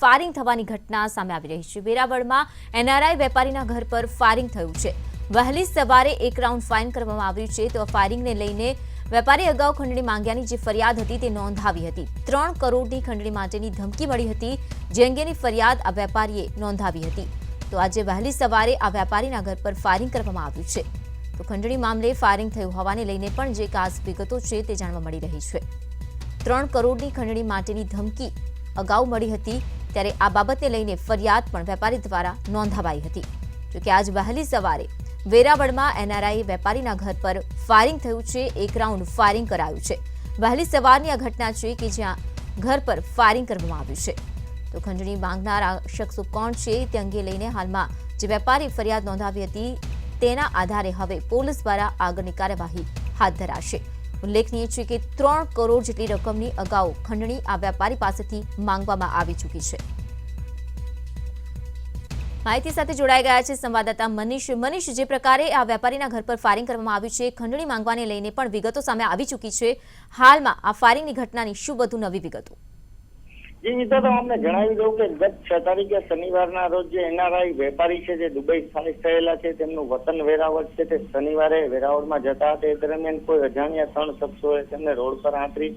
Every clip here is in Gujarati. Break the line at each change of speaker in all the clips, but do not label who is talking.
ફાયરિંગ થવાની ઘટના સામે આવી રહી છે। વેરાવળમાં એનઆરઆઈ વેપારીના ઘર પર ફાયરિંગ થયું છે। વહેલી સવારે એક રાઉન્ડ ફાયરિંગ કરવામાં આવ્યું છે। તો ફાયરિંગને લઈને વેપારી અગાઉ ખંડણી માંગ્યાની જે ફરિયાદ હતી તે નોંધાવી હતી। 3 કરોડની ખંડણી માટેની ધમકી મળી હતી, જે અંગેની ફરિયાદ આ વેપારીએ નોંધાવી હતી। તો આજે વહેલી સવારે આ વેપારીના ઘર પર ફાયરિંગ કરવામાં આવ્યું છે। તો ખંડણી મામલે ફાયરિંગ થયું હોવાને લઈને પણ જે ખાસ વિગતો છે તે જાણવા મળી રહી છે। 3 કરોડની ખંડણી માટેની ધમકી અગાઉ મળી હતી, ત્યારે આ બાબતને લઈને ફરિયાદ પણ વેપારી દ્વારા નોંધાવાઈ હતી। જોકે આજ વહેલી સવારે વેરાવળમાં એનઆરઆઈ વેપારીના ઘર પર ફાયરિંગ થયું છે। એક રાઉન્ડ ફાયરિંગ કરાયું છે। વહેલી સવારની આ ઘટના છે કે જ્યાં ઘર પર ફાયરિંગ કરવામાં આવ્યું છે। તો ખંડણી માંગનાર આ શખ્સો કોણ છે તે અંગે લઈને હાલમાં જે વેપારી ફરિયાદ નોંધાવી હતી તેના આધારે હવે પોલીસ દ્વારા આગળની કાર્યવાહી હાથ ધરાશે। ઉલ્લેખનીય છે કે 3 કરોડ જેટલી રકમની અગાઉ ખંડણી આ વેપારી પાસેથી માંગવામાં આવી ચૂકી છે। માહિતી સાથે જોડાઈ ગયા છે સંવાદદાતા મનીષ। મનીષ, જે પ્રકારે આ વેપારીના ઘર પર ફાયરિંગ કરવામાં આવ્યું છે, ખંડણી માંગવાને લઈને પણ વિગતો સામે આવી ચૂકી છે। હાલમાં આ ફાયરિંગની ઘટનાની શું વધુ નવી વિગતો?
જી મિત્રો, તો અમને જણાવી દઉં કે ગત 6 તારીખે શનિવારના રોજ જે એનઆરઆઈ વેપારી છે જે દુબઈ સ્થાયી થયેલા છે, તેમનું વતન વેરાવળ છે, તે શનિવારે વેરાવળમાં જતા હતા। એ દરમિયાન કોઈ અજાણ્યા 3 શખ્સોએ તેમને રોડ પર આંતરી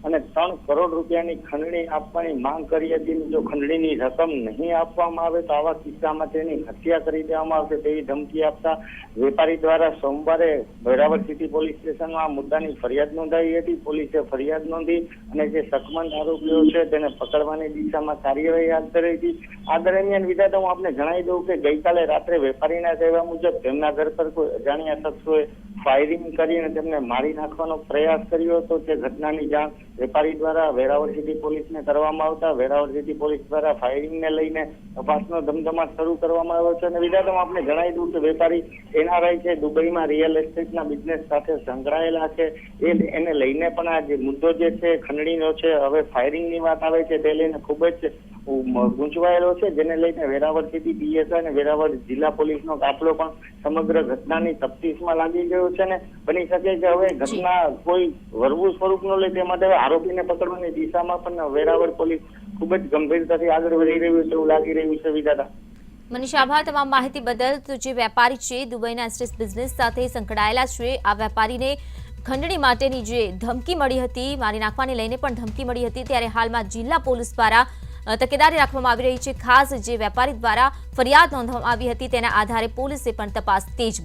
અને 3 કરોડ રૂપિયાની ખંડણી આપવાની માંગ કરી હતી। જો ખંડણીની રકમ નહીં આપવામાં આવે તો આવા કિસ્સામાં તેની હત્યા કરી દેવામાં આવશે તેવી ધમકી આપતા વેપારી દ્વારા સોમવારે વેરાવળ સિટી પોલીસ સ્ટેશનમાં આ મુદ્દાની ફરિયાદ નોંધાવી હતી। પોલીસે ફરિયાદ નોંધી અને જે શકમંદ આરોપીઓ છે તેને પકડવાની દિશામાં કાર્યવાહી હાથ ધરી હતી। આ દરમિયાન વિધાતા હું આપને જણાવી દઉં કે ગઈકાલે રાત્રે વેપારીના કહેવા મુજબ તેમના ઘર પર કોઈ અજાણ્યા શખ્સોએ ફાયરિંગ કરીને તેમને મારી નાખવાનો પ્રયાસ કર્યો હતો। તે ઘટનાની જાણ વેપારી દ્વારા વેરાવળ સિટી પોલીસને કરવામાં આવતા વેરાવળ સિટી પોલીસ દ્વારા ફાયરિંગને લઈને તપાસનો ધમધમાટ શરૂ કરવામાં આવ્યો છે। અને વિધાતા આપણે જણાવી દઉં કે વેપારી એનઆરઆઈ છે, દુબઈમાં રિયલ એસ્ટેટના બિઝનેસ સાથે સંકળાયેલા છે। એને લઈને પણ આ જે મુદ્દો જે છે ખંડણીનો છે, હવે ફાયરિંગની વાત આવે છે તે લઈને ખૂબ જ ગૂંચવાયેલો છે, જેને લઈને વેરાવળ સિટી પીએસઆઈ અને વેરાવળ જિલ્લા પોલીસનો કાફલો પણ સમગ્ર ઘટનાની તફતીશમાં લાગી ગયો છે। ને બની શકે કે હવે ઘટના કોઈ વરવું સ્વરૂપ ન લે તે માટે આરોપીને પકડવાની દિશામાં પણ વેરાવળ પોલીસ ખૂબ જ ગંભીરતાથી આગળ વધી રહ્યું છે એવું લાગી રહ્યું છે। વિધાતા
મનીષ, આભાર તમામ માહિતી બદલ। તો જે વેપારી છે દુબઈના એસ્ટેટ બિઝનેસ સાથે સંકળાયેલા છે, આ વેપારીને ખંડણી માટેની જે ધમકી મળી હતી, મારી નાખવાને લઈને પણ ધમકી મળી હતી, ત્યારે હાલમાં જિલ્લા પોલીસ દ્વારા તકેદારી રાખવામાં આવી રહી છે। ખાસ જે વેપારી દ્વારા ફરિયાદ નોંધવામાં આવી હતી તેના આધારે પોલીસે પણ તપાસ તેજ